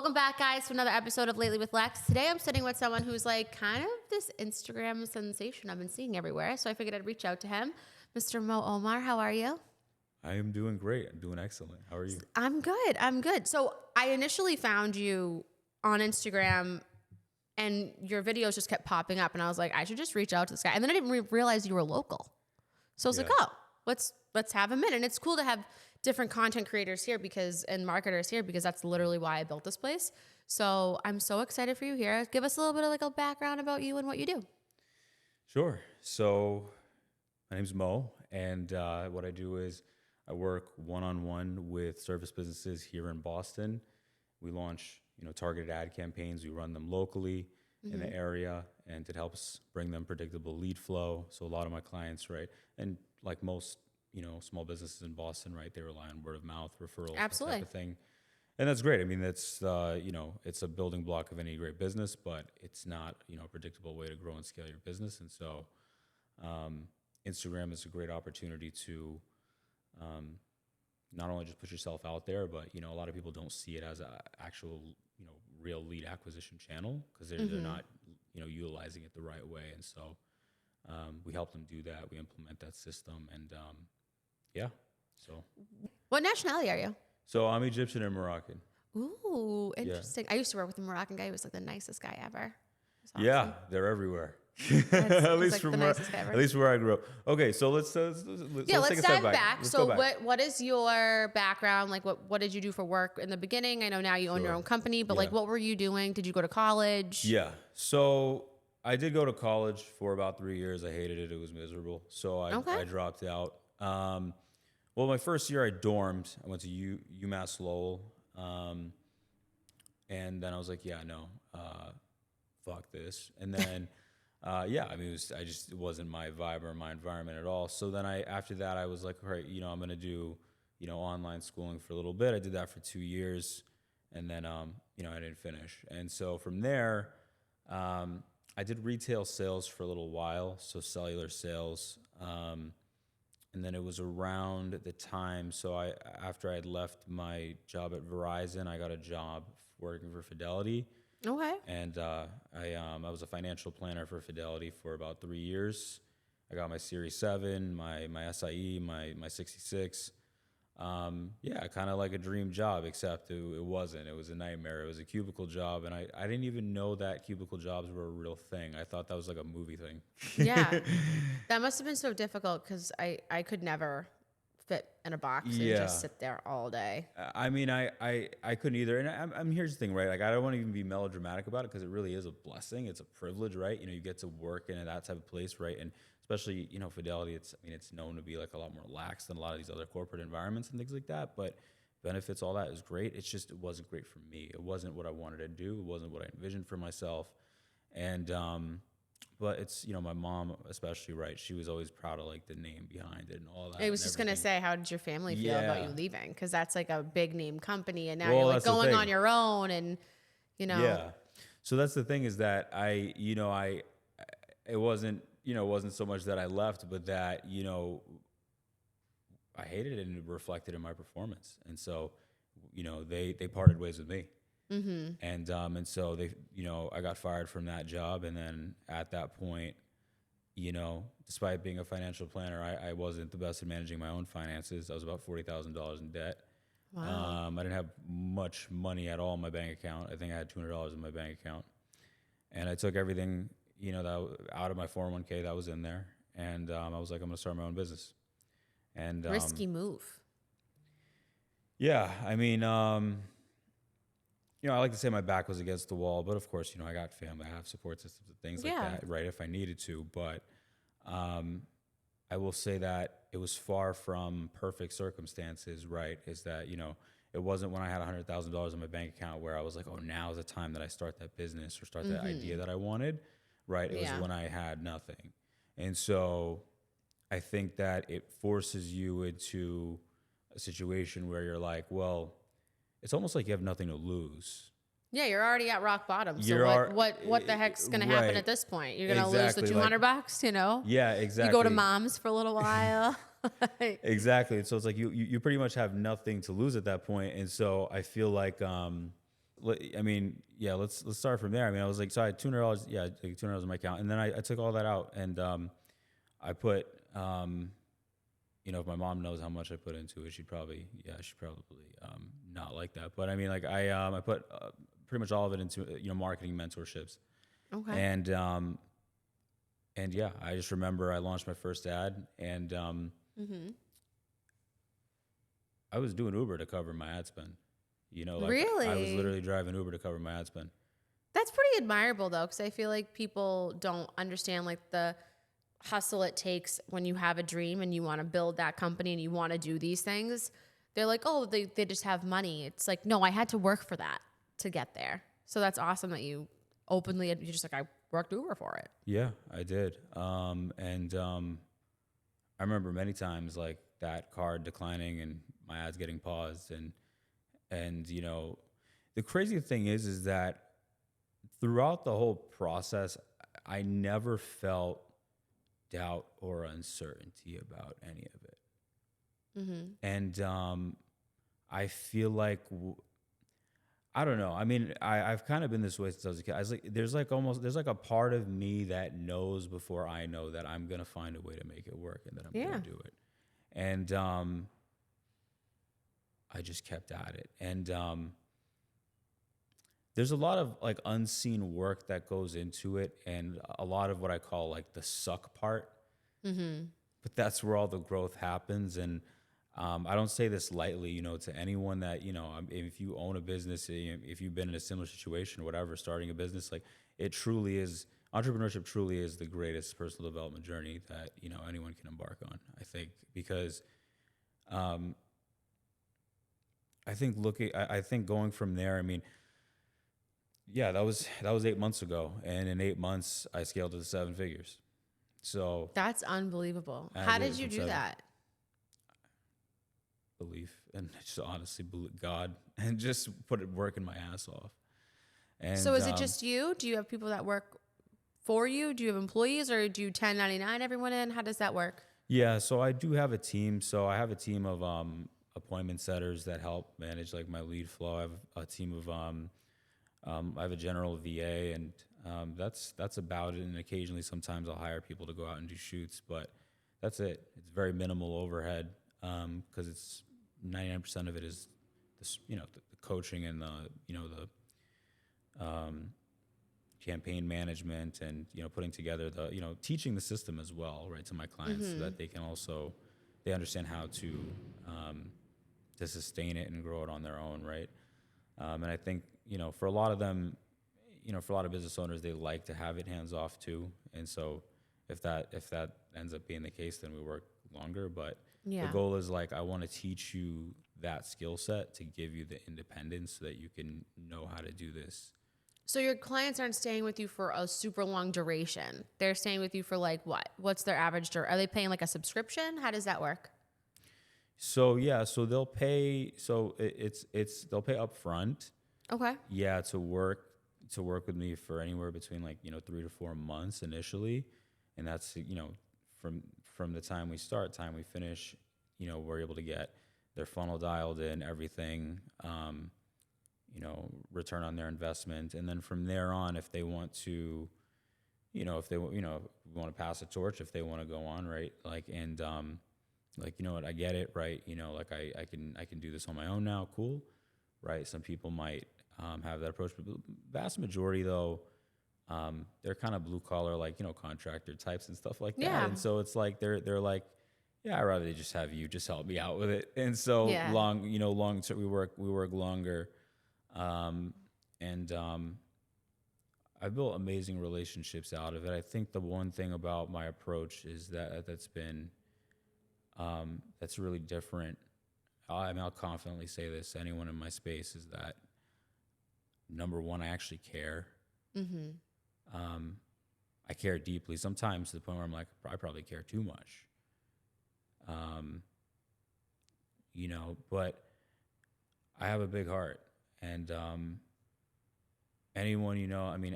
Welcome back, guys, to another episode of Lately with Lex. Today I'm sitting with someone who's like kind of this Instagram sensation I've been seeing everywhere. So I figured I'd reach out to him. Mr. Moe Omar, how are you? I am doing great. I'm doing excellent. How are you? I'm good. So I initially found you on Instagram and your videos just kept popping up. And I was like, I should just reach out to this guy. And then I didn't realize you were local. So I was like, oh, let's have him in. And it's cool to have different content creators here and marketers here because that's literally why I built this place. So I'm so excited for you here. Give us a little bit of like a background about you and what you do. Sure. So my name's Mo, and what I do is I work one-on-one with service businesses here in Boston. We launch, targeted ad campaigns. We run them locally in the area, and it helps bring them predictable lead flow. So a lot of my clients, right, and like most small businesses in Boston, right, they rely on word of mouth referrals, Absolutely. that type of thing. And that's great. I mean, that's, it's a building block of any great business, but it's not, a predictable way to grow and scale your business. And so Instagram is a great opportunity to not only just put yourself out there, but, a lot of people don't see it as an actual, real lead acquisition channel because they're not, utilizing it the right way. And so we help them do that. We implement that system. And yeah, so. What nationality are you? So I'm Egyptian and Moroccan. Ooh, interesting. I used to work with a Moroccan guy. He was like the nicest guy ever. Awesome. Yeah, they're everywhere. At least at least where I grew up. Okay, so let's take a dive step back. Let's so go back. what is your background? Like what did you do for work in the beginning? I know now you own your own company, but like what were you doing? Did you go to college? Yeah. So I did go to college for about 3 years. I hated it. It was miserable. So I dropped out. Well, my first year I dormed. I went to UMass Lowell. And then I was like, yeah, no, fuck this. And then, it wasn't my vibe or my environment at all. So then after that, I was like, all right, I'm going to do, online schooling for a little bit. I did that for 2 years and then, I didn't finish. And so from there, I did retail sales for a little while. So cellular sales, and then it was around the time, so after I had left my job at Verizon, I got a job working for Fidelity. Okay. And I was a financial planner for Fidelity for about 3 years. I got my Series 7, my SIE, my 66. Kind of like a dream job, except it wasn't. It was a nightmare. It was a cubicle job, and I didn't even know that cubicle jobs were a real thing. I thought that was like a movie thing. Yeah, that must have been so difficult because I could never fit in a box and just sit there all day. I mean, I couldn't either. And here's the thing, right? Like, I don't want to even be melodramatic about it because it really is a blessing. It's a privilege, right? You get to work in that type of place, right? And especially, Fidelity, it's known to be like a lot more lax than a lot of these other corporate environments and things like that. But benefits, all that is great. It's just, it wasn't great for me. It wasn't what I wanted to do. It wasn't what I envisioned for myself. And, but it's, my mom especially, right? She was always proud of like the name behind it and all that. I was just going to say, how did your family feel about you leaving? Because that's like a big name company and now well, you're like going on your own and, Yeah. So that's the thing is that it wasn't so much that I left, but that, I hated it and it reflected in my performance. And so, they parted ways with me. Mm-hmm. And so they, I got fired from that job. And then at that point, despite being a financial planner, I wasn't the best at managing my own finances. I was about $40,000 in debt. Wow. I didn't have much money at all in my bank account. I think I had $200 in my bank account. And I took everything, that out of my 401k that was in there. And I was like, I'm going to start my own business. And risky move. Yeah. I mean, I like to say my back was against the wall, but of course, I got family, I have support systems and things like that, right? If I needed to, but I will say that it was far from perfect circumstances, right? Is that, it wasn't when I had $100,000 in my bank account where I was like, oh, now is the time that I start that business or start that idea that I wanted, right? It was when I had nothing. And so I think that it forces you into a situation where you're like, well, it's almost like you have nothing to lose. Yeah, you're already at rock bottom. So what the heck's going to happen at this point? You're going to lose the $200, Yeah, exactly. You go to mom's for a little while. Exactly. So it's like you pretty much have nothing to lose at that point. And so I feel like I mean, yeah, let's start from there. I mean, I was like, so I had $200, yeah, like $200 in my account, and then I took all that out, and I put, if my mom knows how much I put into it, she'd probably not like that. But I mean, like I put pretty much all of it into marketing mentorships, Okay. and yeah, I just remember I launched my first ad, and I was doing Uber to cover my ad spend. Really? I was literally driving Uber to cover my ad spend. That's pretty admirable though, because I feel like people don't understand like the hustle it takes when you have a dream and you want to build that company and you want to do these things. They're like, oh, they just have money. It's like, no, I had to work for that to get there. So that's awesome that you openly, you're just like, I worked Uber for it. Yeah, I did. I remember many times like that card declining and my ads getting paused, and the crazy thing is that throughout the whole process, I never felt doubt or uncertainty about any of it. And I feel like I don't know. I mean, I've kind of been this way since I was a kid. I was like, there's like a part of me that knows before I know that I'm gonna find a way to make it work and that I'm gonna do it. And I just kept at it. And there's a lot of like unseen work that goes into it, and a lot of what I call like the suck part. But that's where all the growth happens. And I don't say this lightly, to anyone that, if you own a business, if you've been in a similar situation or whatever, starting a business, like it truly is, entrepreneurship truly is the greatest personal development journey that, anyone can embark on, I think, because I think going from there, I mean, yeah, that was 8 months ago. And in 8 months, I scaled to 7 figures. So that's unbelievable. How did you do that? Belief, and just honestly God, and just working my ass off. And so is it just you? Do you have people that work for you? Do you have employees, or do you 1099 everyone in? How does that work? Yeah, so I do have a team. So I have a team of appointment setters that help manage like my lead flow. I have a team of I have a general VA, and that's about it. And occasionally, sometimes I'll hire people to go out and do shoots, but that's it. It's very minimal overhead because it's 99% of it is this, the coaching and the campaign management, and putting together the teaching the system as well, right, to my clients, so that they can also understand how to sustain it and grow it on their own, right? And I think for a lot of them, for a lot of business owners, they like to have it hands off too. And so if that ends up being the case, then we work longer. But the goal is like, I want to teach you that skill set to give you the independence so that you can know how to do this. So your clients aren't staying with you for a super long duration. They're staying with you for like what? What's their average Are they paying like a subscription? How does that work? So yeah, so they'll pay. So they'll pay up front. Okay. Yeah, to work with me for anywhere between like 3 to 4 months initially, and that's from the time we start, time we finish, we're able to get their funnel dialed in, everything, return on their investment, and then from there on, if they want to, if they want to pass a torch, if they want to go on, right, like, and like, what, I get it, right, like I can do this on my own now, cool, right? Some people might have that approach, but the vast majority though, they're kind of blue collar, like, contractor types and stuff like that. Yeah. And so it's like, they're like, yeah, I'd rather just have you just help me out with it. And so long term, we work longer. I built amazing relationships out of it. I think the one thing about my approach is that's been, that's really different. I mean, I'll confidently say this to anyone in my space, is that number one, I actually care. I care deeply, sometimes to the point where I'm like, I probably care too much. But I have a big heart, and anyone,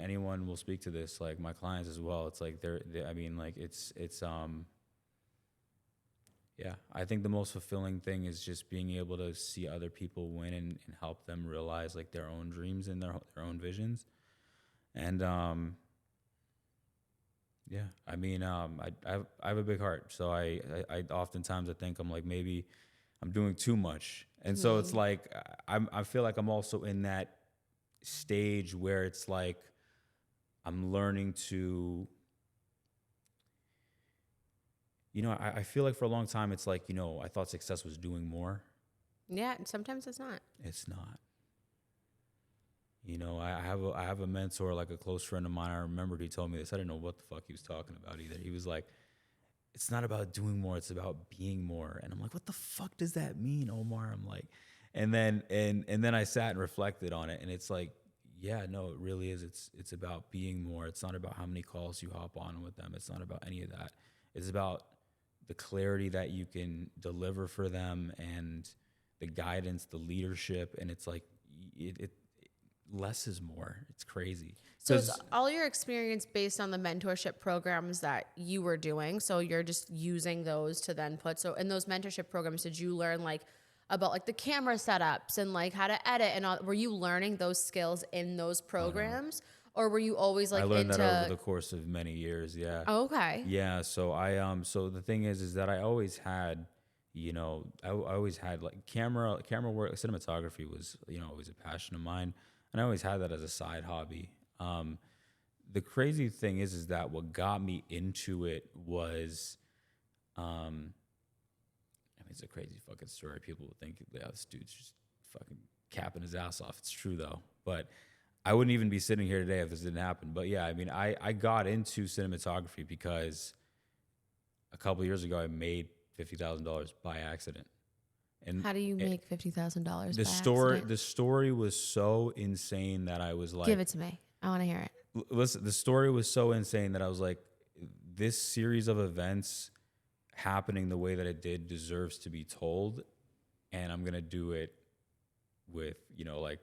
anyone will speak to this, like my clients as well. It's like I mean, like it's Yeah, I think the most fulfilling thing is just being able to see other people win and help them realize like their own dreams and their own visions. And yeah, I mean, I have a big heart, so I oftentimes I think I'm like maybe I'm doing too much, and so it's like I feel like I'm also in that stage where it's like I'm learning to, you know, I feel like for a long time it's like, you know, I thought success was doing more. Yeah, and sometimes it's not. It's not. You know, I have a mentor, like a close friend of mine. I remembered he told me this. I didn't know what the fuck he was talking about either. He was like, it's not about doing more, it's about being more. And I'm like, what the fuck does that mean, Omar? I'm like, and then I sat and reflected on it, and it's like, yeah, no, it really is. It's about being more. It's not about how many calls you hop on with them. It's not about any of that. It's about the clarity that you can deliver for them and the guidance, the leadership, and it's like it less is more. It's crazy. So it's all your experience based on the mentorship programs that you were doing. So you're just using those to then put. So in those mentorship programs, did you learn like about like the camera setups and like how to edit and all? Were you learning those skills in those programs, or were you always like I learned that over the course of many years. Yeah. Oh, okay. Yeah. So so the thing is that I always had, you know, I always had like camera work, cinematography was, you know, always a passion of mine. And I always had that as a side hobby. The crazy thing is that what got me into it was, I mean, it's a crazy fucking story. People would think, yeah, this dude's just fucking capping his ass off. It's true though. But I wouldn't even be sitting here today if this didn't happen. But yeah, I mean, I got into cinematography because a couple of years ago I made $50,000 by accident. And how do you make $50,000? The story was so insane that I was like, give it to me. I want to hear it. Listen, the story was so insane that I was like, this series of events happening the way that it did deserves to be told, and I'm gonna do it with, you know, like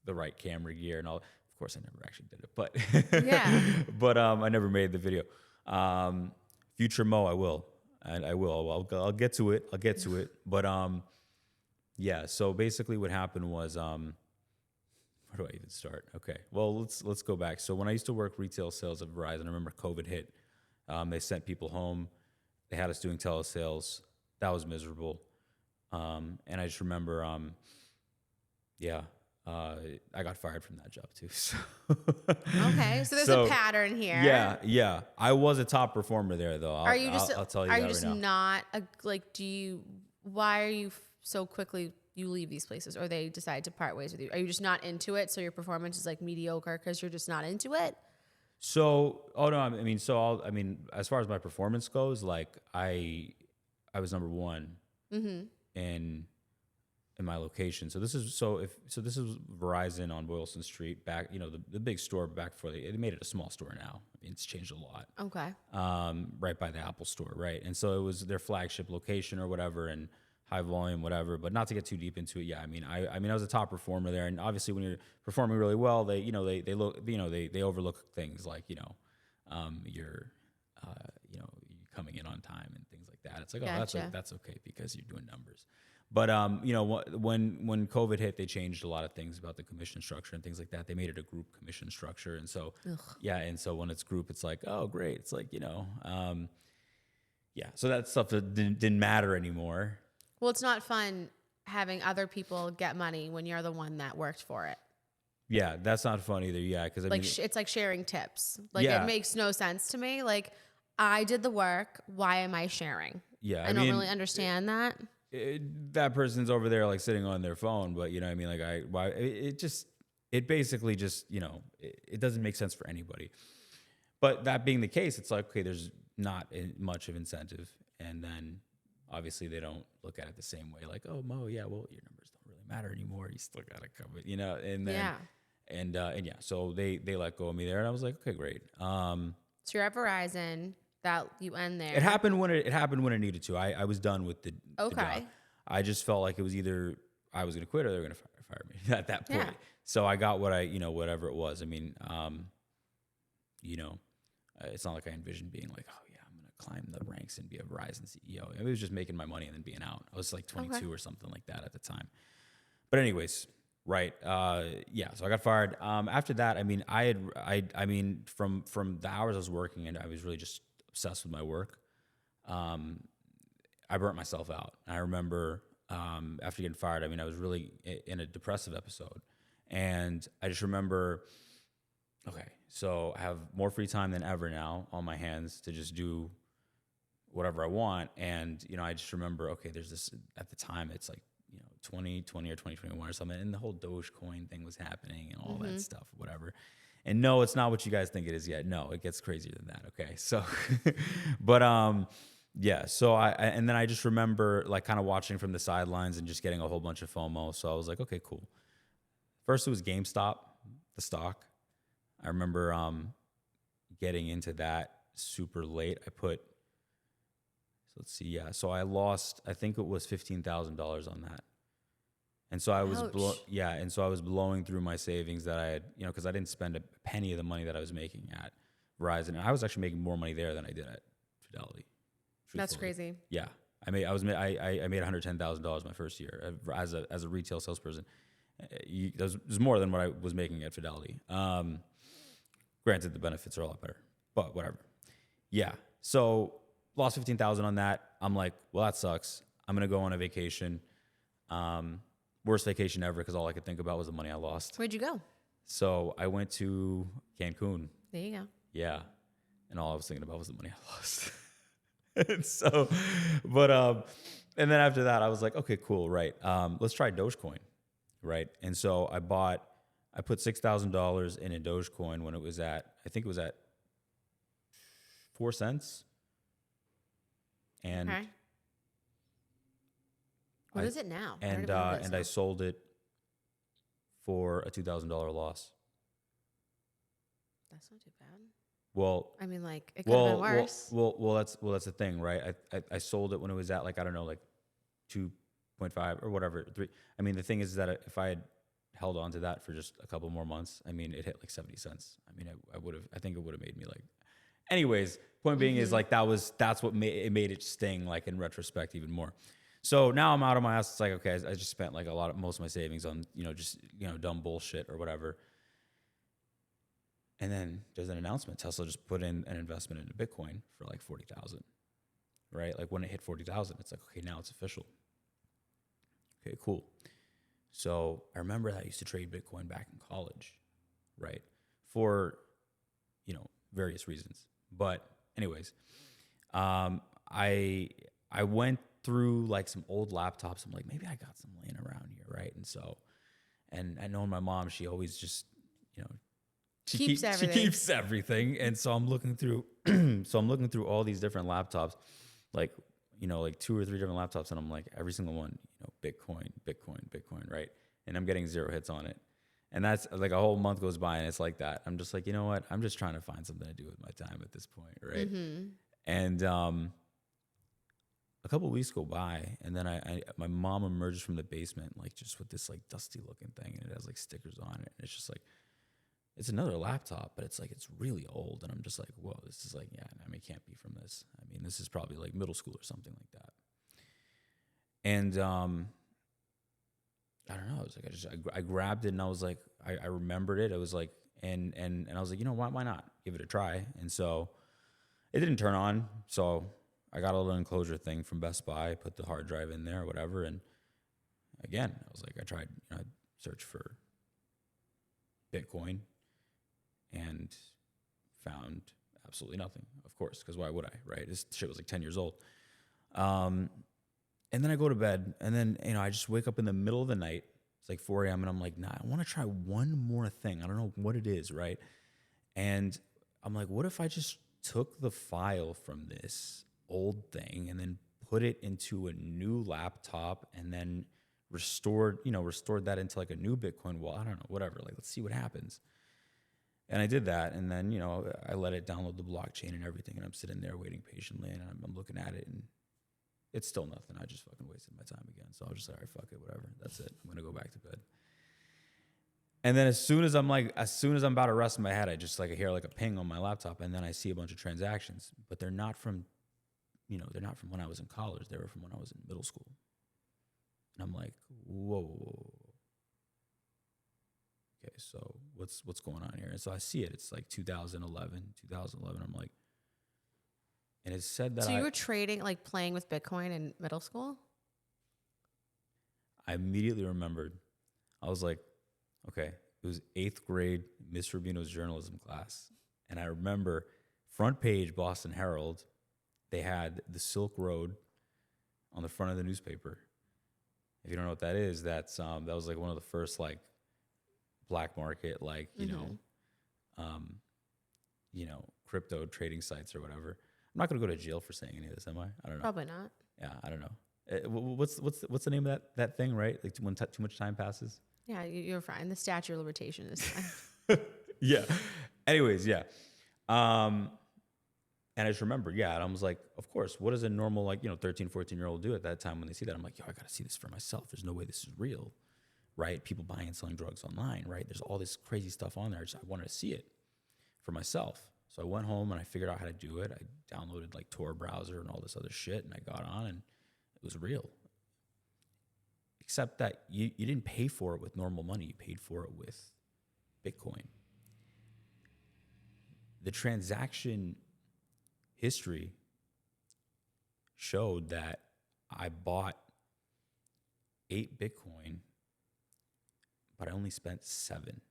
the right camera gear and all. Of course, I never actually did it, but yeah. But I never made the video. Future Moe, I will. And I will. I'll get to it. But yeah. So basically, what happened was, where do I even start? Okay. Well, let's go back. So when I used to work retail sales at Verizon, I remember COVID hit. They sent people home. They had us doing telesales. That was miserable. And I just remember, I got fired from that job too. So okay, so there's a pattern here. Yeah. I was a top performer there, though. I'll tell you. Are you just not like? Why are you so quickly you leave these places, or they decide to part ways with you? Are you just not into it? So your performance is like mediocre because you're just not into it. So, I mean, as far as my performance goes, like I was number one in my location. So this is Verizon on Boylston Street back, you know, the big store back before they made it a small store now. I mean, it's changed a lot. Okay. Right by the Apple store, right? And so it was their flagship location or whatever, and high volume, whatever. But not to get too deep into it. Yeah, I mean, I was a top performer there, and obviously when you're performing really well, they overlook things like, you know, you're coming in on time and things like that. It's like, gotcha. Oh, that's okay because you're doing numbers. But you know, when COVID hit, they changed a lot of things about the commission structure and things like that. They made it a group commission structure, and so and so when it's group, it's like, oh great, it's like, you know, so that stuff that didn't matter anymore. Well, it's not fun having other people get money when you're the one that worked for it. Yeah, that's not fun either. Yeah, because I mean, it's like sharing tips. Like it makes no sense to me. Like I did the work. Why am I sharing? Yeah, I don't really understand that. That person's over there like sitting on their phone, but you know what I mean? Like it basically just, you know, it doesn't make sense for anybody. But that being the case, it's like, okay, there's not much of incentive. And then obviously they don't look at it the same way. Like, oh, Mo, yeah, well, your numbers don't really matter anymore. You still got to cover it, you know? And then, so they let go of me there. And I was like, okay, great. So you're at Verizon. That you end there. It happened when it needed to. I was done with the job. I just felt like it was either I was going to quit or they were going to fire me at that point. Yeah. So I got whatever it was. I mean, you know, it's not like I envisioned being like, oh yeah, I'm going to climb the ranks and be a Verizon CEO. It was just making my money and then being out. I was like 22 or something like that at the time. But anyways, right. Yeah. So I got fired. After that, I mean, from the hours I was working and I was really just obsessed with my work. I burnt myself out. I remember, after getting fired, I mean, I was really in a depressive episode, and I just remember, okay, so I have more free time than ever now on my hands to just do whatever I want. And, I just remember, okay, there's this, at the time, it's like, 2020 or 2021 or something. And the whole Dogecoin thing was happening and all that stuff, whatever. And no, it's not what you guys think it is yet. No, it gets crazier than that. Okay. So, but, yeah. So and then I just remember like kind of watching from the sidelines and just getting a whole bunch of FOMO. So I was like, okay, cool. First it was GameStop, the stock. I remember, getting into that super late. Let's see. Yeah. So I lost, I think it was $15,000 on that. And so I was, and so I was blowing through my savings that I had, because I didn't spend a penny of the money that I was making at Verizon. And I was actually making more money there than I did at Fidelity. That's crazy. Yeah, I made $110,000 my first year as a retail salesperson. It was more than what I was making at Fidelity. Granted, the benefits are a lot better, but whatever. Yeah, so lost $15,000 on that. I'm like, well, that sucks. I'm gonna go on a vacation. Worst vacation ever because all I could think about was the money I lost. Where'd you go? So I went to Cancun. There you go. Yeah, and all I was thinking about was the money I lost. And so, and then after that, I was like, okay, cool, right? Let's try Dogecoin, right? And so I put $6,000 in a Dogecoin when it was I think it was at 4 cents. And okay. What is it now? And I sold it for a $2,000 loss. That's not too bad. Well, I mean, like it could have been worse. Well, that's the thing, right? I sold it when it was at like, I don't know, like 2.5 or whatever, 3. I mean, the thing is that if I had held on to that for just a couple more months, I mean, it hit like 70 cents. I mean, I think it would have made me like, anyways, point being is like, that's what made it sting, like in retrospect, even more. So now I'm out of my house. It's like, okay, I just spent like most of my savings on, dumb bullshit or whatever. And then there's an announcement. Tesla just put in an investment into Bitcoin for like 40,000, right? Like when it hit 40,000, it's like, okay, now it's official. Okay, cool. So I remember that I used to trade Bitcoin back in college, right? For, various reasons. But anyways, I went through like some old laptops. I'm like, maybe I got some laying around here, right? And so, and I know my mom, she always just, she keeps everything. And so I'm looking through, all these different laptops, like, like 2 or 3 different laptops. And I'm like, every single one, Bitcoin, right? And I'm getting 0 hits on it. And that's like a whole month goes by and it's like that. I'm just like, you know what? I'm just trying to find something to do with my time at this point, right? Mm-hmm. And a couple of weeks go by, and then my mom emerges from the basement, like just with this like dusty looking thing, and it has like stickers on it. And it's just like, it's another laptop, but it's like, it's really old. And I'm just like, whoa, this is like, yeah, I mean, it can't be from this. I mean, this is probably like middle school or something like that. And I don't know. I was like, I grabbed it and I was like, I remembered it. It was like, and I was like, why not give it a try? And so it didn't turn on. So I got a little enclosure thing from Best Buy, put the hard drive in there, whatever. And again, I was like, I tried, I searched for Bitcoin and found absolutely nothing, of course, because why would I, right? This shit was like 10 years old. And then I go to bed, and then, I just wake up in the middle of the night. It's like 4 a.m., and I'm like, nah, I want to try one more thing. I don't know what it is, right? And I'm like, what if I just took the file from this old thing and then put it into a new laptop and then restored that into like a new Bitcoin wallet? I don't know, whatever. Like, let's see what happens. And I did that, and then, I let it download the blockchain and everything, and I'm sitting there waiting patiently, and I'm looking at it, and it's still nothing. I just fucking wasted my time again. So I was just like, all right, fuck it, whatever. That's it. I'm going to go back to bed. And then as soon as I'm about to rest my head, I just like I hear like a ping on my laptop, and then I see a bunch of transactions, but they're not from they're not from when I was in college. They were from when I was in middle school. And I'm like, whoa. Okay, so what's going on here? And so I see it. It's like 2011. I'm like, and it said that So you were trading, like playing with Bitcoin in middle school? I immediately remembered. I was like, okay, it was 8th grade, Miss Rubino's journalism class. And I remember front page Boston Herald, they had the Silk Road on the front of the newspaper. If you don't know what that is, that was like one of the first like black market, like, crypto trading sites or whatever. I'm not going to go to jail for saying any of this, am I? I don't know. Probably not. Yeah, I don't know. What's the name of that thing, right? Like when too much time passes? Yeah, you're fine. The statute of limitation is fine. Yeah. Anyways, yeah. And I just remembered, and I was like, of course, what does a normal, 13, 14-year-old do at that time when they see that? I'm like, I got to see this for myself. There's no way this is real, right? People buying and selling drugs online, right? There's all this crazy stuff on there. I wanted to see it for myself. So I went home and I figured out how to do it. I downloaded like Tor browser and all this other shit, and I got on, and it was real. Except that you didn't pay for it with normal money. You paid for it with Bitcoin. The transaction history showed that I bought 8 Bitcoin, but I only spent 7.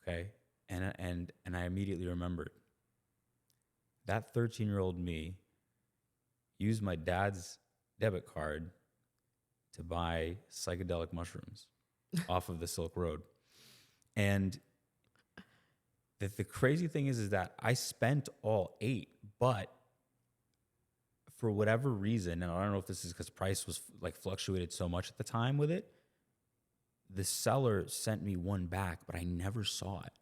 Okay? And I immediately remembered that 13-year-old me used my dad's debit card to buy psychedelic mushrooms off of the Silk Road. And the crazy thing is that I spent all 8, but for whatever reason, and I don't know if this is because price was like fluctuated so much at the time with it, the seller sent me one back, but I never saw it.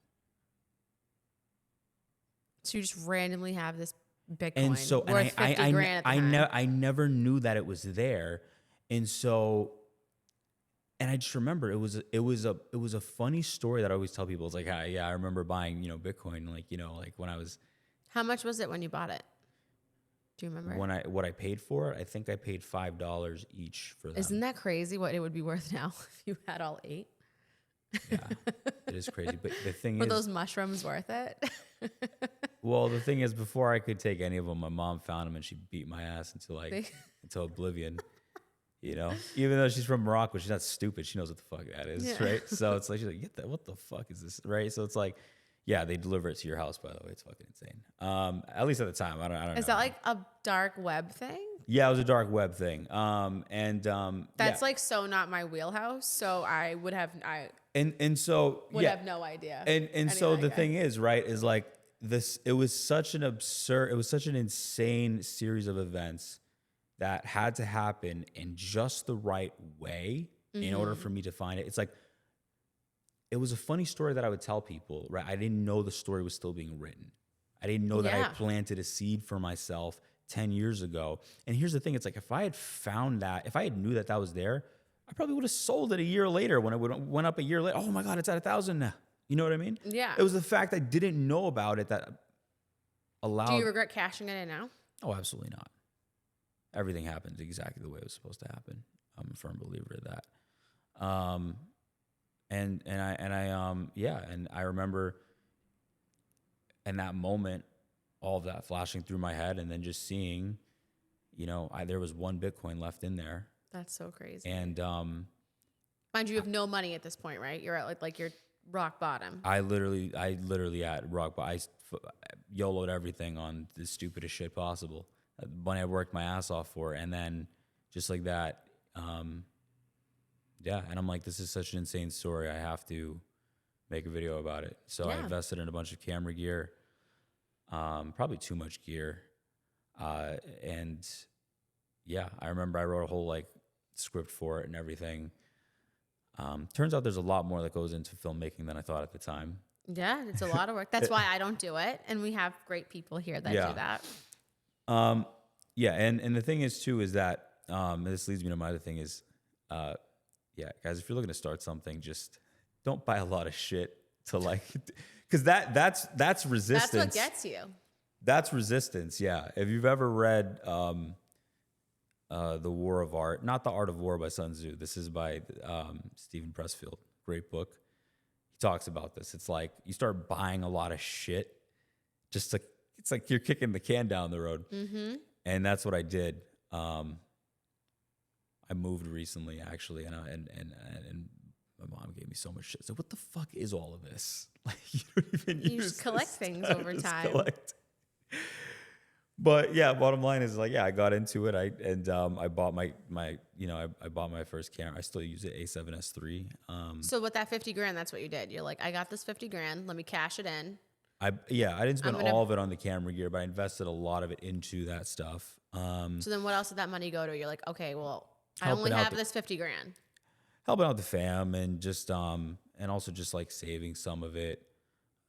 So you just randomly have this Bitcoin And so, worth and 50 grand at the time. I never knew that it was there. And so, and I just remember it was a funny story that I always tell people. It's like, I remember buying, Bitcoin, like when I was. How much was it when you bought it? Do you remember? What I paid for it, I think I paid $5 each for that. Isn't that crazy what it would be worth now if you had all 8? Yeah, it is crazy. But the thing Were is, those mushrooms worth it? well, the thing is, before I could take any of them, my mom found them and she beat my ass until oblivion. Even though she's from Morocco, she's not stupid. She knows what the fuck that is, right? So it's like, she's like, what the fuck is this, right? So it's like, yeah, they deliver it to your house, by the way. It's fucking insane. At least at the time, I don't know. Is that like a dark web thing? Yeah, it was a dark web thing. That's like so not my wheelhouse. So I would have, have no idea. And so the thing is, right, is like this, it was such an insane series of events that had to happen in just the right way in order for me to find it. It's like, it was a funny story that I would tell people, right? I didn't know the story was still being written. I didn't know that I planted a seed for myself 10 years ago. And here's the thing. It's like, if I had found that, if I had knew that was there, I probably would have sold it a year later when it went up a year later. Oh my God, it's at 1,000 now. You know what I mean? Yeah. It was the fact I didn't know about it that allowed. Do you regret cashing it in now? Oh, absolutely not. Everything happened exactly the way it was supposed to happen. I'm a firm believer of that. And I remember in that moment, all of that flashing through my head, and then just seeing, there was 1 Bitcoin left in there. That's so crazy. And mind you have no money at this point, right? You're at like you're rock bottom. I literally at rock bottom. I YOLO'd everything on the stupidest shit possible. Money I worked my ass off for, and then just like that, and I'm like, this is such an insane story. I have to make a video about it. So I invested in a bunch of camera gear, probably too much gear, and I remember I wrote a whole script for it and everything. Turns out there's a lot more that goes into filmmaking than I thought at the time. Yeah, it's a lot of work. That's why I don't do it, and we have great people here that do that. And the thing is too is that this leads me to my other thing is, guys, if you're looking to start something, just don't buy a lot of shit to because that's resistance. That's what gets you. That's resistance. Yeah. If you've ever read The War of Art, not The Art of War by Sun Tzu. This is by Stephen Pressfield. Great book. He talks about this. It's like you start buying a lot of shit. It's like you're kicking the can down the road. Mm-hmm. And that's what I did. I moved recently, actually, and my mom gave me so much shit. So what the fuck is all of this? Like you don't even You use just collect this. things I over just time. collect. But yeah, bottom line is like, yeah, I got into it. I bought my I bought my first camera. I still use it, A7S III. So with that 50 grand, that's what you did. You're like, I got this 50 grand. Let me cash it in. I didn't spend all of it on the camera gear, but I invested a lot of it into that stuff. So then what else did that money go to? You're like, okay, well, I Helping only out have this 50 grand. helping out the fam and just and also just like saving some of it.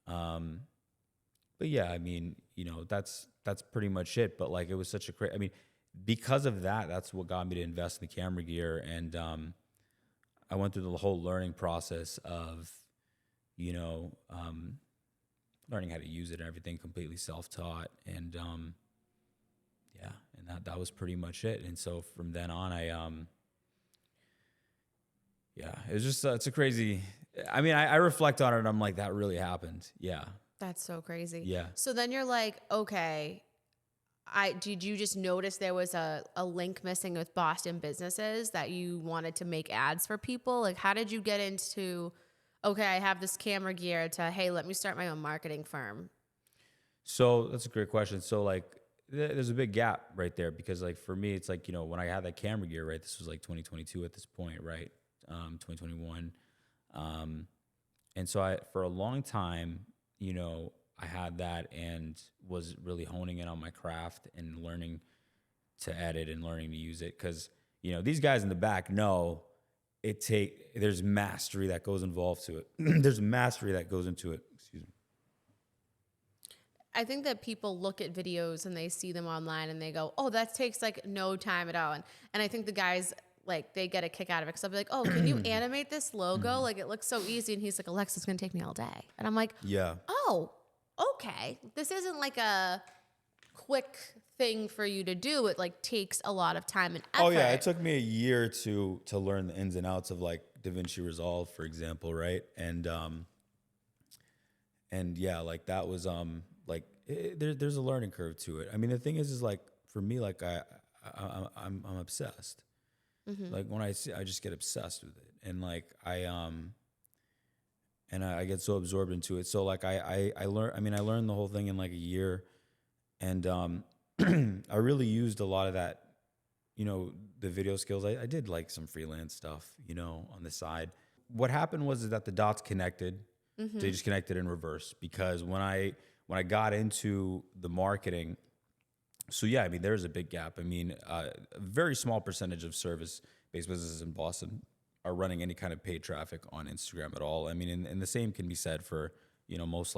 But yeah, I mean, that's pretty much it. But like, it was such a I mean, because of that, that's what got me to invest in the camera gear. And I went through the whole learning process of, learning how to use it and everything, completely self-taught. And yeah, and that was pretty much it. And so from then on, yeah, it was just, it's a crazy, I mean, I reflect on it and I'm like, that really happened. Yeah. That's so crazy. Yeah. So then you're like, okay, did you just notice there was a link missing with Boston businesses that you wanted to make ads for people? Like, how did you get into, okay, I have this camera gear to, hey, let me start my own marketing firm? So that's a great question. So like, there's a big gap right there because like for me, it's like, when I had that camera gear, right, this was like 2022 at this point, right? 2021. And so for a long time, I had that and was really honing in on my craft and learning to edit and learning to use it. Cause these guys in the back know there's mastery that goes involved to it. There's mastery that goes into it. Excuse me. I think that people look at videos and they see them online and they go, oh, that takes like no time at all. And I think the guys, like, they get a kick out of it because I'll be like, oh, can you animate this logo? Like, it looks so easy. And he's like, Alexa, it's going to take me all day. And I'm like, Yeah. oh, okay. This isn't like a quick thing for you to do. It like takes a lot of time and effort. Oh yeah. It took me a year to learn the ins and outs of like DaVinci Resolve, for example. Right. And yeah, like that was, there's a learning curve to it. I mean, the thing is like, for me, like I'm obsessed. Mm-hmm. Like when I just get obsessed with it. And like, I get so absorbed into it. So like I learned the whole thing in like a year, and I really used a lot of that, the video skills. I did like some freelance stuff, on the side. What happened was that the dots connected. Mm-hmm. They just connected in reverse because when I got into the marketing, so yeah, I mean, there's a big gap. I mean, a very small percentage of service-based businesses in Boston are running any kind of paid traffic on Instagram at all. I mean, and the same can be said for, most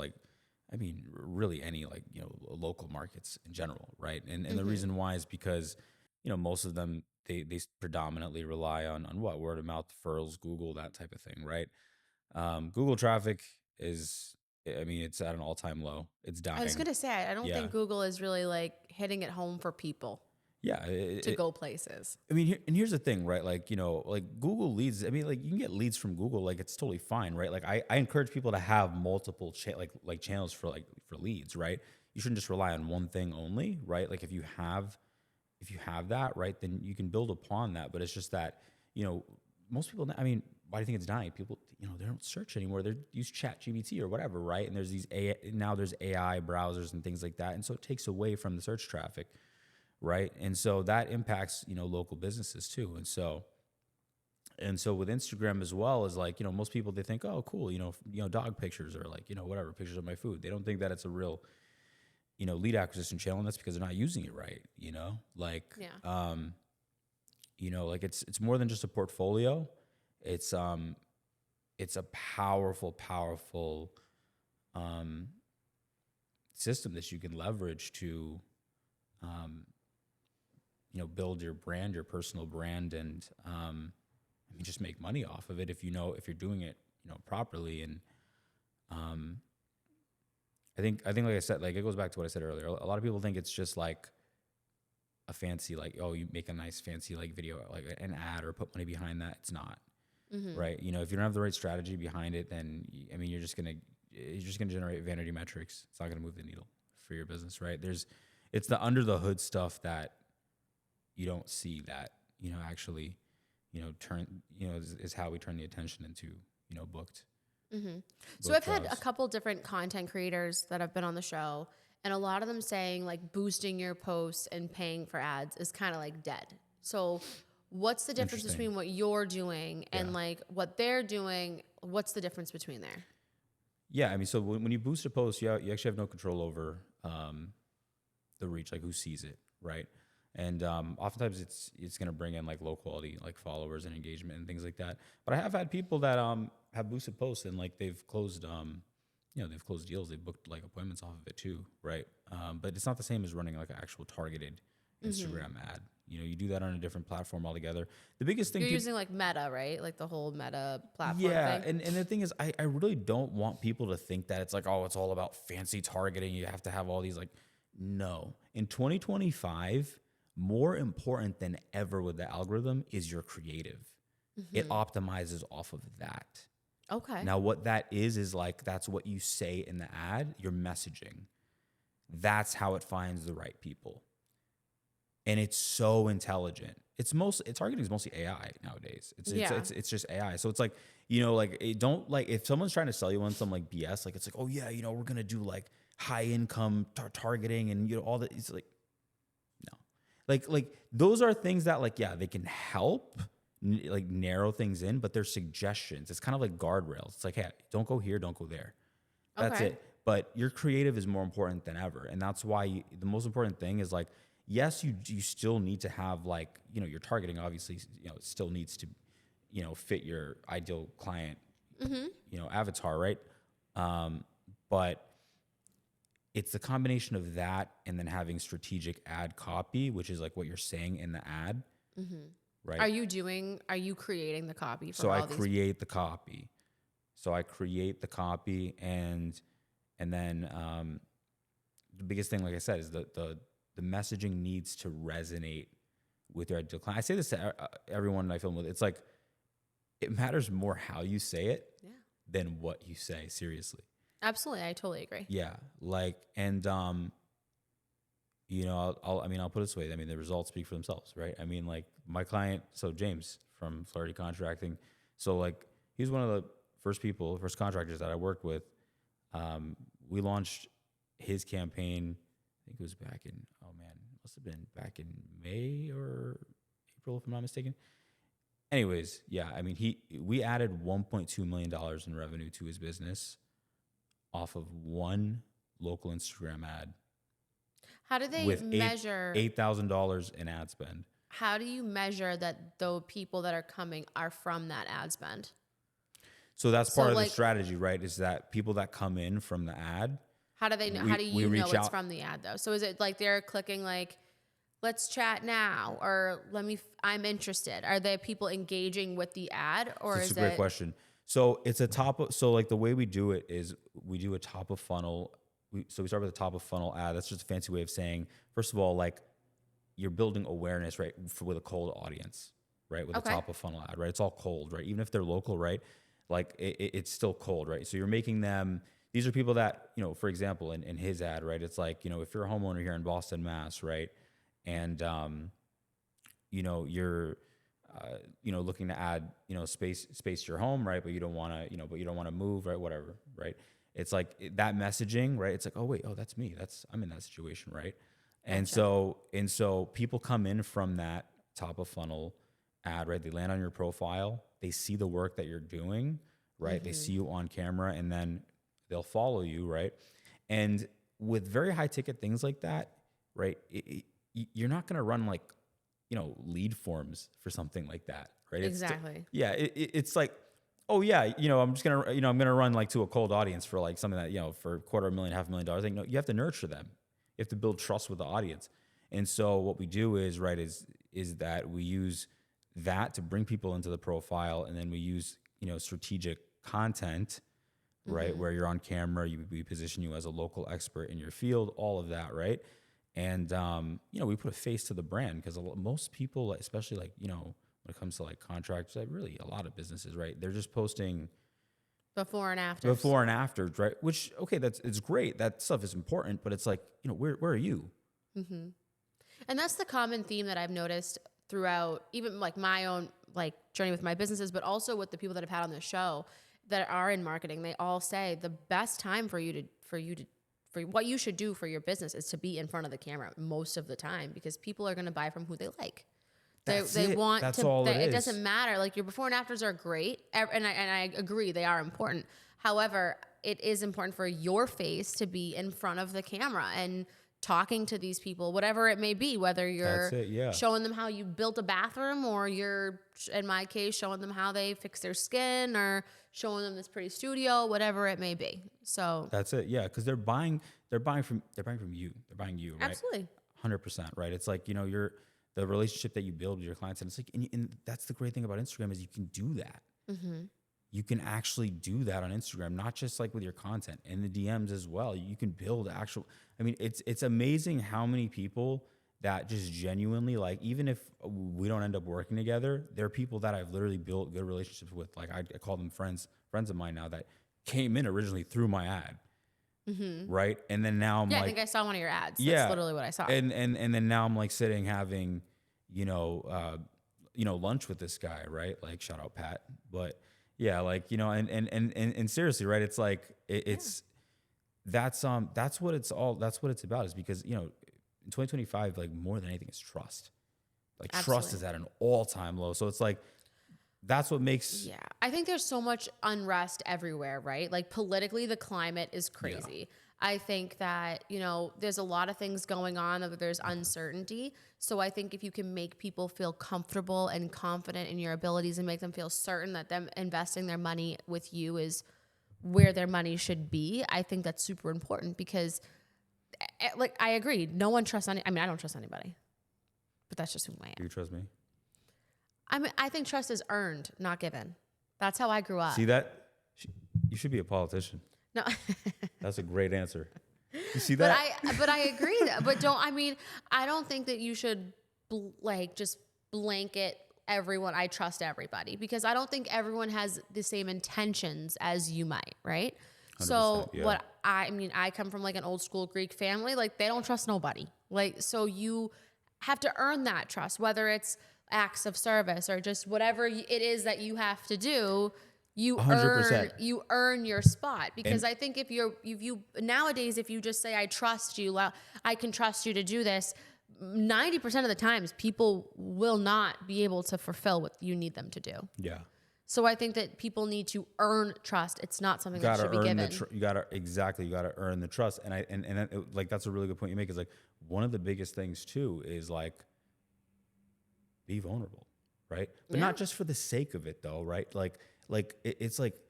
really any local markets in general, right? And the reason why is because, most of them, they predominantly rely on what? Word of mouth, referrals, Google, that type of thing, right? Google traffic is, it's at an all-time low. It's dying. I was going to say, I don't think Google is really like hitting it home for people. Yeah. To go places. I mean, and here's the thing, right? Like, like Google leads, I mean, like you can get leads from Google, like it's totally fine, right? Like I encourage people to have multiple channels for leads, right? You shouldn't just rely on one thing only, right? Like if you have that, right, then you can build upon that. But it's just that, most people, I mean, why do you think it's dying? People, they don't search anymore. They use ChatGPT or whatever, right? And there's now there's AI browsers and things like that. And so it takes away from the search traffic, right? And so that impacts, local businesses too. And so with Instagram as well is like, most people, they think, oh, cool, dog pictures or like, whatever, pictures of my food. They don't think that it's a real, lead acquisition channel. And that's because they're not using it right, like, yeah. Like it's more than just a portfolio. It's a powerful system that you can leverage to, build your brand, your personal brand, and just make money off of it if you're doing it, properly. And like I said, like it goes back to what I said earlier. A lot of people think it's just like a fancy, like, oh, you make a nice fancy like video, like an ad or put money behind that. It's not, right? You know, if you don't have the right strategy behind it, then I mean, you're just gonna generate vanity metrics. It's not gonna move the needle for your business, right? It's the under the hood stuff that you don't see that, you know, actually, you know, is how we turn the attention into, you know, booked. So I've had a couple different content creators that have been on the show, and a lot of them saying like boosting your posts and paying for ads is kind of like dead. So what's the difference between what you're doing and like what they're doing? What's the difference between there? Yeah, I mean, so when you boost a post, you actually have no control over the reach, like who sees it, right? And oftentimes it's going to bring in like low quality like followers and engagement and things like that. But I have had people that have boosted posts and like they've closed they've closed deals, they've booked like appointments off of it too, right? But it's not the same as running like an actual targeted Instagram ad. You know, you do that on a different platform altogether. The biggest thing you're using like Meta, right? Like the whole Meta platform. Yeah, thing. and the thing is, I really don't want people to think that it's like, oh, it's all about fancy targeting. You have to have all these like, no. In 2025, more important than ever with the algorithm is your creative. It optimizes off of that. Okay. Now, what that is like, that's what you say in the ad, your messaging. That's how it finds the right people. And it's so intelligent. Targeting is mostly AI nowadays. It's just AI. So it's like, you know, like don't like if someone's trying to sell you on some like BS, like it's like, oh yeah, you know, we're gonna do like high income targeting and you know all that. It's like, no, like those are things that like they can help like narrow things in, but they're suggestions. It's kind of like guardrails. It's like, hey, don't go here, don't go there. That's it. But your creative is more important than ever, and that's why the most important thing is like. Yes, you still need to have like, you know, your targeting obviously, you know, it still needs to, you know, fit your ideal client, you know, avatar, right? But it's the combination of that and then having strategic ad copy, which is like what you're saying in the ad, right? Are you creating the copy for So all I these? create the copy. And then the biggest thing, like I said, is the messaging needs to resonate with your ideal client. I say this to everyone I film with. It's like, it matters more how you say it than what you say, seriously. Absolutely. I totally agree. Yeah. Like, and, you know, I'll put it this way. I mean, the results speak for themselves, right? I mean, like my client, so James from Flirty Contracting. So like, he's one of the first contractors that I worked with. We launched his campaign, I think it was back in, must have been back in May or April, if I'm not mistaken. Anyways, yeah, I mean, we added $1.2 million in revenue to his business off of one local Instagram ad. How do they measure $8,000 in ad spend? How do you measure that the people that are coming are from that ad spend? So that's part of the strategy, right? Is that people that come in from the ad. How do they know? How do you know it's from the ad though? So is it like they're clicking like, let's chat now, or I'm interested? Are they people engaging with the ad, or That's a great question. So it's so like the way we do it is we do a top of funnel. So we start with a top of funnel ad. That's just a fancy way of saying, first of all, like you're building awareness, right? With a cold audience, right? With a top of funnel ad, right? It's all cold, right? Even if they're local, right? Like it's still cold, right? So you're making them. These are people that, you know, for example, in his ad, right? It's like, you know, if you're a homeowner here in Boston, Mass, right? And, you know, you're, you know, looking to add, you know, space to your home, right? But you don't want to, move, right? Whatever, right? It's like that messaging, right? It's like, oh, wait, that's me. I'm in that situation, right? And so people come in from that top of funnel ad, right? They land on your profile. They see the work that you're doing, right? They see you on camera, and then they'll follow you, right? And with very high ticket things like that, right? You're not going to run like, you know, lead forms for something like that, right? Exactly. It's like, oh yeah, you know, I'm going to run like to a cold audience for like something that, you know, for $250,000, $500,000. Like, no, you have to nurture them. You have to build trust with the audience. And so what we do is, right, is that we use that to bring people into the profile, and then we use, you know, strategic content, right? Where you're on camera, we position you as a local expert in your field, all of that, right? And, we put a face to the brand because most people, especially like, when it comes to like contracts, like really a lot of businesses, right? They're just posting before and after. Right? Which, okay, it's great. That stuff is important, but it's like, where are you? Mm-hmm. And that's the common theme that I've noticed throughout even like my own like journey with my businesses, but also with the people that I've had on the show that are in marketing. They all say the best time for what you should do for your business is to be in front of the camera most of the time, because people are going to buy from who they like. They want That's to. all It doesn't matter. Like your before and afters are great, and I agree they are important. However, it is important for your face to be in front of the camera and talking to these people, whatever it may be. Whether you're showing them how you built a bathroom, or you're, in my case, showing them how they fix their skin, or showing them this pretty studio, whatever it may be. So that's it. Yeah, because they're buying from you. They're buying you, right? Absolutely. 100%, right? It's like the relationship that you build with your clients. And it's like, and that's the great thing about Instagram is you can do that. Mm-hmm. You can actually do that on Instagram, not just like with your content and the DMs as well. You can build it's amazing how many people that just genuinely, like, even if we don't end up working together, there are people that I've literally built good relationships with. Like I call them friends of mine now that came in originally through my ad. Mm-hmm. Right. And then now I'm I think I saw one of your ads. Yeah. That's literally what I saw. And then now I'm like sitting having, lunch with this guy, right? Like shout out Pat. But yeah, like, and seriously, right? It's like, that's what it's about, is because, in 2025, like more than anything is trust. Like Absolutely. Trust is at an all-time low. So it's like, that's what makes. Yeah. I think there's so much unrest everywhere, right? Like politically, the climate is crazy. Yeah. I think that, there's a lot of things going on, that there's uncertainty. So I think if you can make people feel comfortable and confident in your abilities and make them feel certain that them investing their money with you is where their money should be, I think that's super important, because like, I agree. No one trusts I don't trust anybody, but that's just who I am. Do you trust me? I think trust is earned, not given. That's how I grew up. See that? You should be a politician. No. That's a great answer. You see that? But I agree. I don't think that you should just blanket everyone. I trust everybody, because I don't think everyone has the same intentions as you might, right? So yeah. I come from like an old school Greek family. Like they don't trust nobody. Like, so you have to earn that trust, whether it's acts of service or just whatever it is that you have to do. You 100%. You earn your spot, because I think if you nowadays, if you just say, I trust you, I can trust you to do this, 90% of the times people will not be able to fulfill what you need them to do. Yeah. So I think that people need to earn trust. It's not something that should be given. You gotta earn the trust. And like, that's a really good point you make, is like, one of the biggest things too is like, be vulnerable, right? But not just for the sake of it though, right? It's like,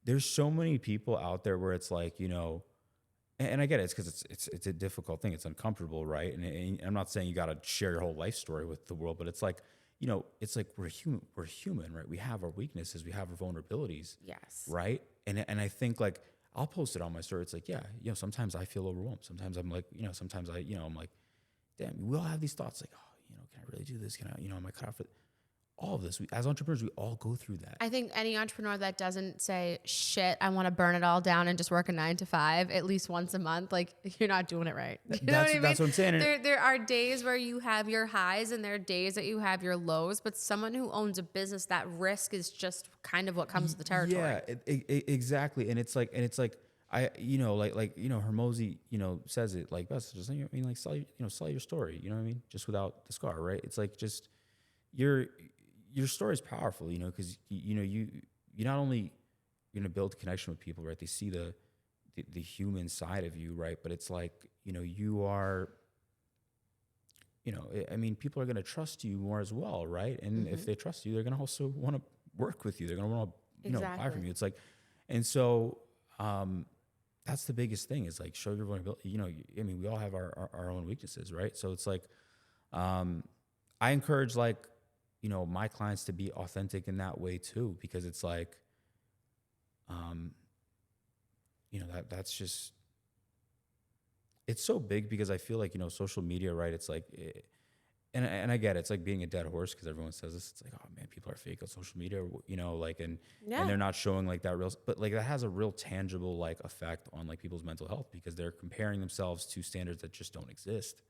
there's so many people out there where it's like, and I get it, it's because it's a difficult thing. It's uncomfortable, right? And I'm not saying you got to share your whole life story with the world, but it's like, it's like we're human, right? We have our weaknesses, we have our vulnerabilities. Yes. Right? And I think like, I'll post it on my story. It's like, sometimes I feel overwhelmed. Sometimes I'm like, sometimes I'm like, damn, we all have these thoughts like, oh, can I really do this? Can I, am I cut out for all of this? As entrepreneurs, we all go through that. I think any entrepreneur that doesn't say, shit, I want to burn it all down and just work a 9 to 5 at least once a month, like, you're not doing it right. That's what I'm saying. There are days where you have your highs and there are days that you have your lows, but someone who owns a business, that risk is just kind of what comes with the territory. Yeah, exactly. And it's like, Hermosi, says it like best, just, sell your story, you know what I mean? Just without the scar, right? It's like, just your story is powerful, because you not only you're gonna build connection with people, right? They see the human side of you, right? But it's like, you are, people are gonna trust you more as well, right? And if they trust you, they're gonna also want to work with you. They're gonna want to, buy from you. It's like, and so that's the biggest thing, is like, show your vulnerability. We all have our own weaknesses, right? So it's like, I encourage like, my clients to be authentic in that way too, because it's like, that's just, it's so big because I feel like, social media, right? It's like, and I get it. It's like being a dead horse because everyone says this. It's like, oh man, people are fake on social media, like, and Yeah. they're not showing like that real, but like that has a real tangible like effect on like people's mental health because they're comparing themselves to standards that just don't exist.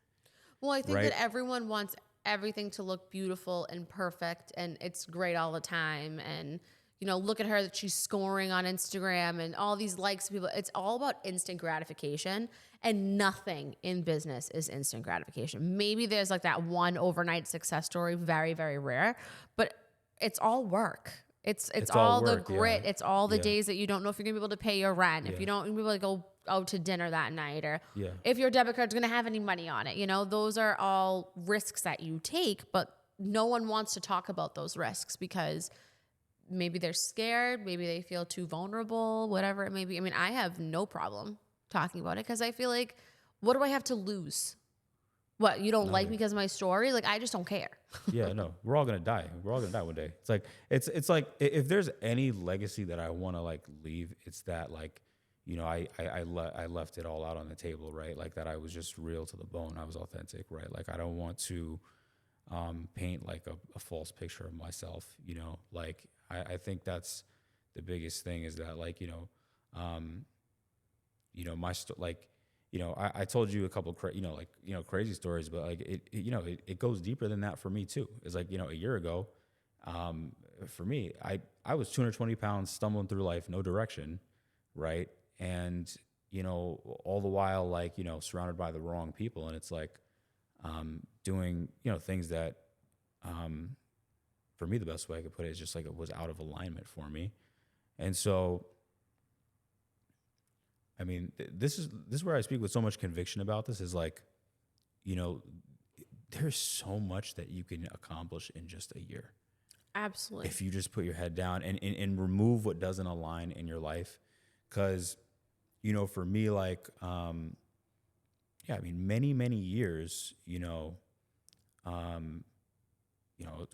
Well, I think Right? that everyone wants everything to look beautiful and perfect and it's great all the time. And, look at her that she's scoring on Instagram and all these likes people. It's all about instant gratification, and nothing in business is instant gratification. Maybe there's like that one overnight success story, very, very rare, but it's all work. It's all the work, grit. yeah. It's all the Yeah. days that you don't know if you're gonna be able to pay your rent, if Yeah. you don't be able to go out to dinner that night, or Yeah. if your debit card's gonna have any money on it. Those are all risks that you take, but no one wants to talk about those risks because maybe they're scared, maybe they feel too vulnerable, whatever it may be. I mean, I have no problem talking about it because I feel like, what do I have to lose? What, you don't like me because of my story? Like, I just don't care. Yeah, no, we're all gonna die. We're all gonna die one day. It's like if there's any legacy that I want to like leave, it's that like, I left it all out on the table, right? Like that I was just real to the bone. I was authentic, right? Like I don't want to paint like a false picture of myself, like I think that's the biggest thing is that like, I told you a couple crazy stories, but like it goes deeper than that for me too. It's like, a year ago, for me, I was 220 pounds stumbling through life, no direction. Right. And, all the while, like, surrounded by the wrong people. And it's like, doing, things that, for me, the best way I could put it is just like it was out of alignment for me. And so, I mean, this is where I speak with so much conviction about this is like, there's so much that you can accomplish in just a year. Absolutely. If you just put your head down and remove what doesn't align in your life. Cause, for me, like, I mean, many, many years,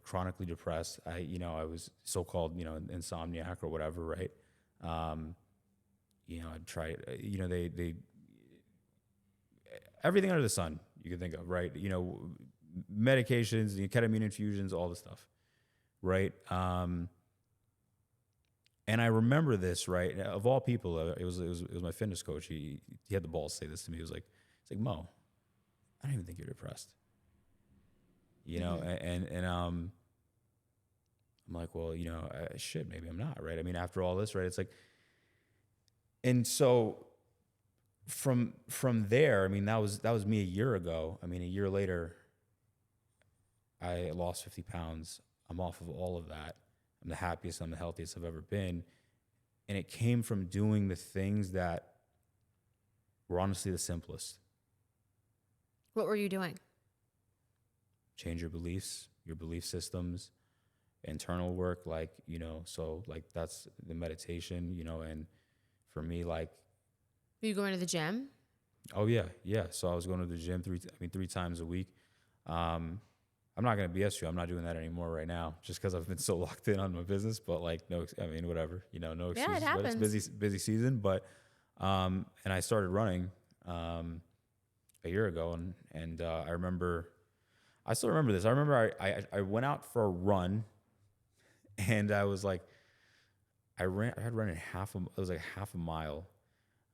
chronically depressed. I was so-called, insomniac or whatever. Right. I'd try, they everything under the sun you can think of, right? Medications, the ketamine infusions, all the stuff. Right. And I remember this, right? Of all people, it was my fitness coach. He had the balls to say this to me. He was like, Mo, I don't even think you're depressed. And I'm like, well, shit, maybe I'm not, right? I mean, after all this, right? It's like, and so from there, I mean, that was me a year ago. I mean, a year later, I lost 50 pounds. I'm off of all of that. I'm the happiest, I'm the healthiest I've ever been. And it came from doing the things that were honestly the simplest. What were you doing? Change your beliefs, your belief systems, internal work, like, so like that's the meditation, and for me, like. Were you going to the gym? Oh yeah. Yeah. So I was going to the gym 3 times a week. I'm not going to BS you. I'm not doing that anymore right now just because I've been so locked in on my business, but like, whatever, no excuses. Yeah, it happens. But it's busy season. But, and I started running, a year ago and I still remember this. I remember I went out for a run and I was like, I had run it was like half a mile.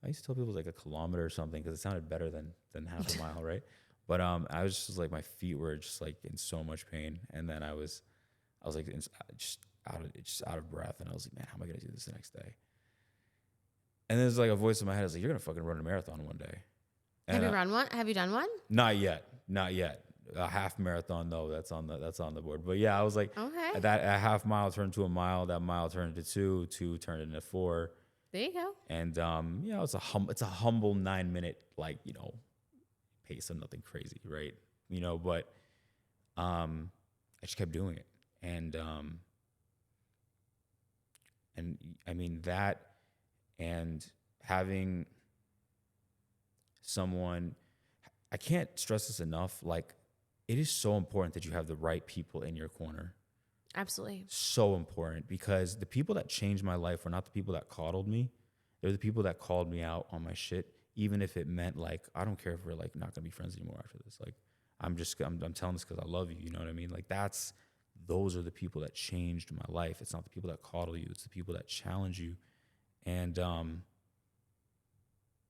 I used to tell people it was like a kilometer or something because it sounded better than half a mile, right? But I was just like my feet were just like in so much pain, and then I was like just out of breath, and I was like, man, how am I gonna do this the next day? And there's like a voice in my head. I was like, you're gonna fucking run a marathon one day. And Have you run one? Have you done one? Not yet. A half marathon though, that's on the board. But yeah, I was like, Okay. that a half mile turned to a mile. That mile turned into 2 turned into 4. There you go. And it's a humble 9-minute pace of nothing crazy, right? But I just kept doing it, and I mean that, and having someone, I can't stress this enough. Like, it is so important that you have the right people in your corner. Absolutely. So important, because the people that changed my life were not the people that coddled me. They're the people that called me out on my shit, even if it meant like, I don't care if we're like not gonna be friends anymore after this. Like, I'm telling this because I love you. You know what I mean? Like those are the people that changed my life. It's not the people that coddle you. It's the people that challenge you. And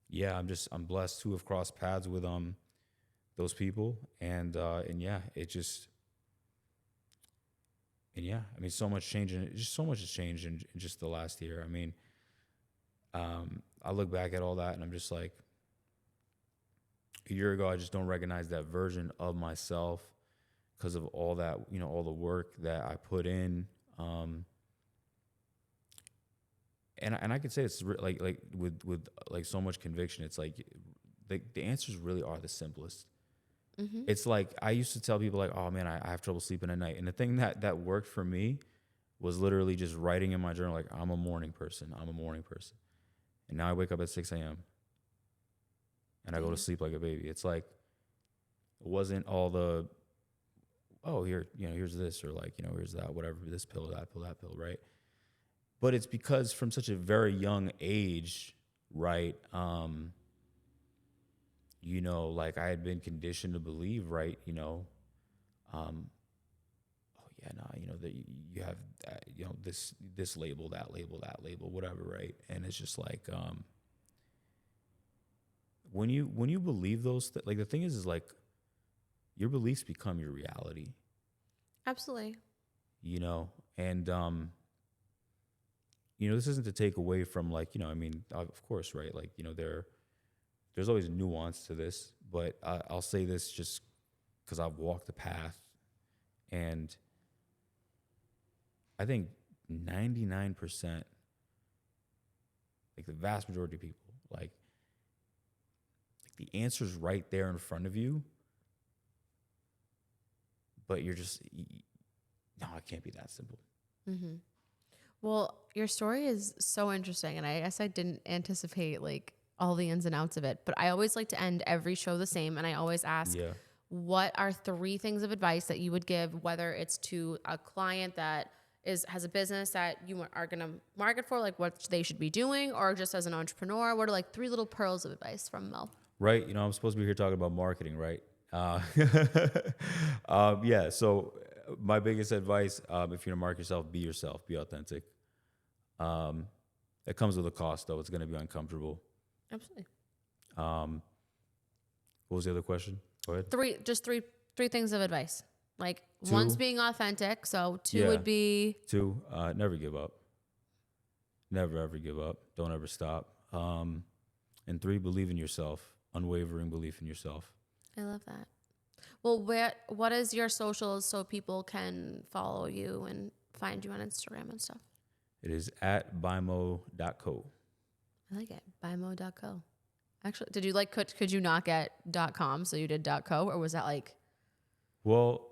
yeah, I'm blessed to have crossed paths with those people. And yeah, I mean, so much change, and just so much has changed in just the last year. I mean, I look back at all that and I'm just like, a year ago, I just don't recognize that version of myself because of all that, all the work that I put in. And I could say it's like with like so much conviction. It's like the answers really are the simplest. Mm-hmm. It's like I used to tell people like, oh man, I have trouble sleeping at night. And the thing that worked for me was literally just writing in my journal, like, I'm a morning person. And now I wake up at 6 a.m. and I go to sleep like a baby. It's like, it wasn't all the, oh, here's this, or like, here's that, whatever, this pill, that pill, right? But it's because from such a very young age, right, like I had been conditioned to believe, right, that you have, this label, that label, whatever, right? And it's just like, when you believe those, like the thing is like, your beliefs become your reality. Absolutely. And, this isn't to take away from like, I mean, of course, right? Like, there's always nuance to this, but I'll say this just because I've walked the path, and I think 99%, like the vast majority of people, like the answer's right there in front of you, but you're just, no, it can't be that simple. Mm-hmm. Well, your story is so interesting, and I guess I didn't anticipate like all the ins and outs of it, but I always like to end every show the same, and I always ask, what are 3 things of advice that you would give, whether it's to a client that has a business that you are going to market for, like what they should be doing, or just as an entrepreneur? What are like 3 little pearls of advice from Mo? Right. I'm supposed to be here talking about marketing, right? Yeah. So my biggest advice, if you're going to market yourself, be yourself, be authentic. It comes with a cost, though. It's going to be uncomfortable. Absolutely. What was the other question? Go ahead. 3 things of advice. Like 2, one's being authentic. So 2 would be 2, never give up. Never ever give up. Don't ever stop. And 3, believe in yourself. Unwavering belief in yourself. I love that. Well, what is your socials so people can follow you and find you on Instagram and stuff? It is at buymo.co. I like it. Buymo.co. Actually, did you could you not get .com, so you did .co, or was that like? Well,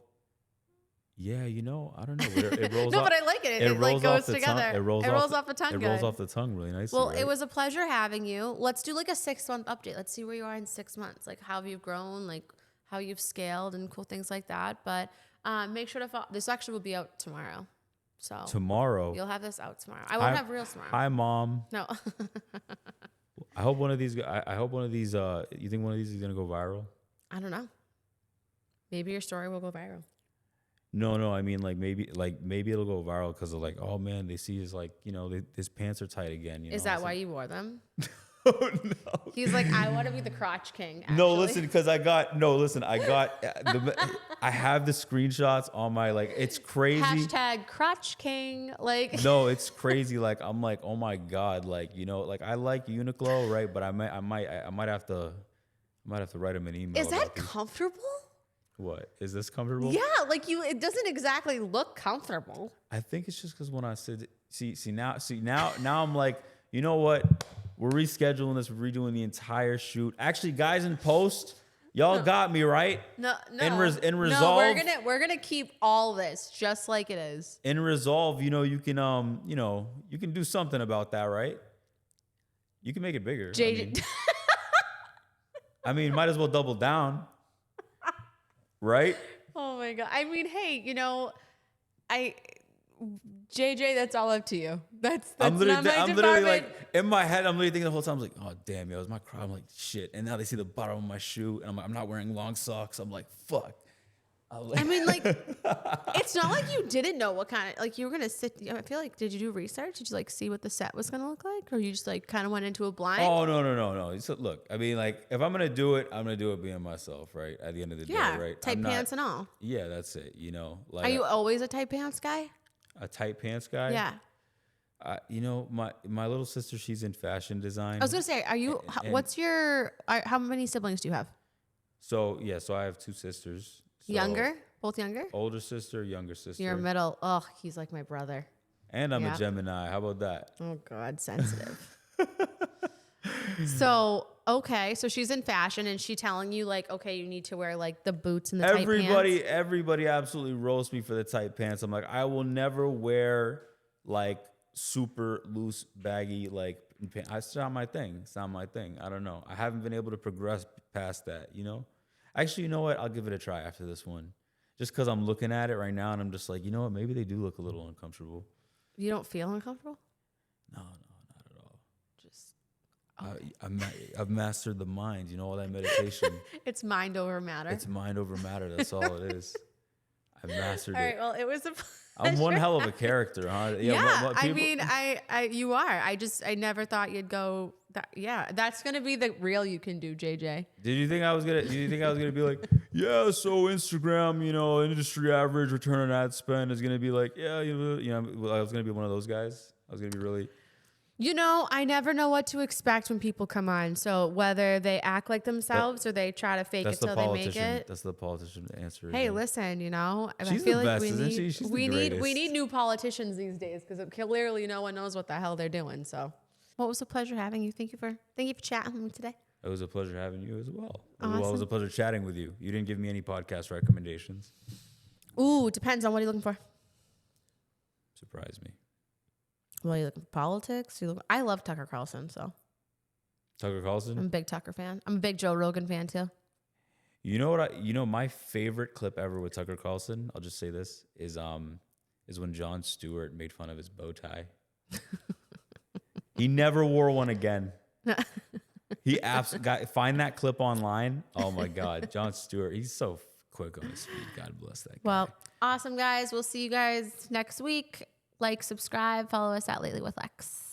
yeah, I don't know. It rolls no, off, but I like it. It like goes together. It rolls off the tongue. It rolls off the tongue really nicely. Well, right? It was a pleasure having you. Let's do like a 6-month update. Let's see where you are in 6 months. Like how have you grown, like how you've scaled and cool things like that. But make sure to follow. This actually will be out tomorrow. So tomorrow you'll have this out tomorrow. I won't have reels tomorrow. Hi, Mom. No. I hope one of these. I hope one of these. You think one of these is gonna go viral? I don't know. Maybe your story will go viral. No. I mean, maybe it'll go viral because of like, oh man, they see his his pants are tight again. Is that why you wore them? Oh no. He's like, I want to be the crotch king. Actually. No, listen, because I got I have the screenshots on my it's crazy. Hashtag crotch king. No, it's crazy. I'm like, oh my God, I like Uniqlo, right? But I might have to write him an email. Is that comfortable? What? Is this comfortable? Yeah, it doesn't exactly look comfortable. I think it's just because when I said, now I'm like, you know what? We're rescheduling this. We're redoing the entire shoot. Actually, guys in post, y'all got me right. No. In Resolve, no, we're gonna keep all this just like it is. In Resolve, you can you can do something about that, right? You can make it bigger. I mean, might as well double down, right? Oh my God. I mean, hey, JJ, that's all up to you. That's I'm not my literally department. like in my head. I'm literally thinking the whole time. I'm like, oh damn, yo, it's my crowd. I'm like, shit. And now they see the bottom of my shoe, and I'm like, I'm not wearing long socks. I'm like, fuck. I mean, like, it's not like you didn't know what kind of, like, you were going to sit. I feel like, did you do research? Did you, like, see what the set was going to look like? Or you just, like, kind of went into a blind? Oh, no. So, look, I mean, like, if I'm going to do it, I'm going to do it being myself, right? At the end of the day, right? Tight pants and all. Yeah, that's it, you know? Like, Are you always a tight pants guy? a tight pants guy? Yeah. You know, my little sister, she's in fashion design. I was going to say, are you, how many siblings do you have? So I have two sisters. So Younger? Both younger? Older sister, younger sister. You're middle. Oh, he's like my brother. And I'm a Gemini. How about that? Oh, God, sensitive. So, okay. So she's in fashion and she telling you like, okay, you need to wear like the boots and the tight pants. Everybody absolutely roasts me for the tight pants. I'm like, I will never wear like super loose, baggy, like pants. It's not my thing. It's not my thing. I don't know. I haven't been able to progress past that, you know? Actually, you know what? I'll give it a try after this one. Just because I'm looking at it right now and I'm just like, you know what? Maybe they do look a little uncomfortable. You don't feel uncomfortable? No, not at all. Just, I've mastered the mind. You know, all that meditation. It's mind over matter. It's mind over matter. That's all it is. I've mastered it. All right. Well, it was a pleasure. I'm one hell of a character, huh? Yeah. I mean, you are. I never thought you'd go. That's gonna be the real you can do, JJ. Did you think I was gonna be like, yeah? So Instagram, you know, industry average return on ad spend is gonna be like, yeah, you know, I was gonna be one of those guys. I was gonna be really. You know, I never know what to expect when people come on. So whether they act like themselves or they try to fake it till they make it. That's the politician answer. Hey, listen, you know, she's I feel the like best, isn't she? She's we the need new politicians these days because clearly no one knows what the hell they're doing. So, what was a pleasure having you. Thank you for chatting with me today. It was a pleasure having you as well. Awesome. It was a pleasure chatting with you. You didn't give me any podcast recommendations. Ooh, depends on what you're looking for. Surprise me. Well, you looking for politics? I love Tucker Carlson, so. Tucker Carlson? I'm a big Tucker fan. I'm a big Joe Rogan fan too. You know what? My favorite clip ever with Tucker Carlson, I'll just say this, is when Jon Stewart made fun of his bow tie. He never wore one again. He find that clip online. Oh my God, Jon Stewart, he's so quick on his feet. God bless that guy. Well, awesome guys. We'll see you guys next week. Like, subscribe, follow us at Lately With Lex.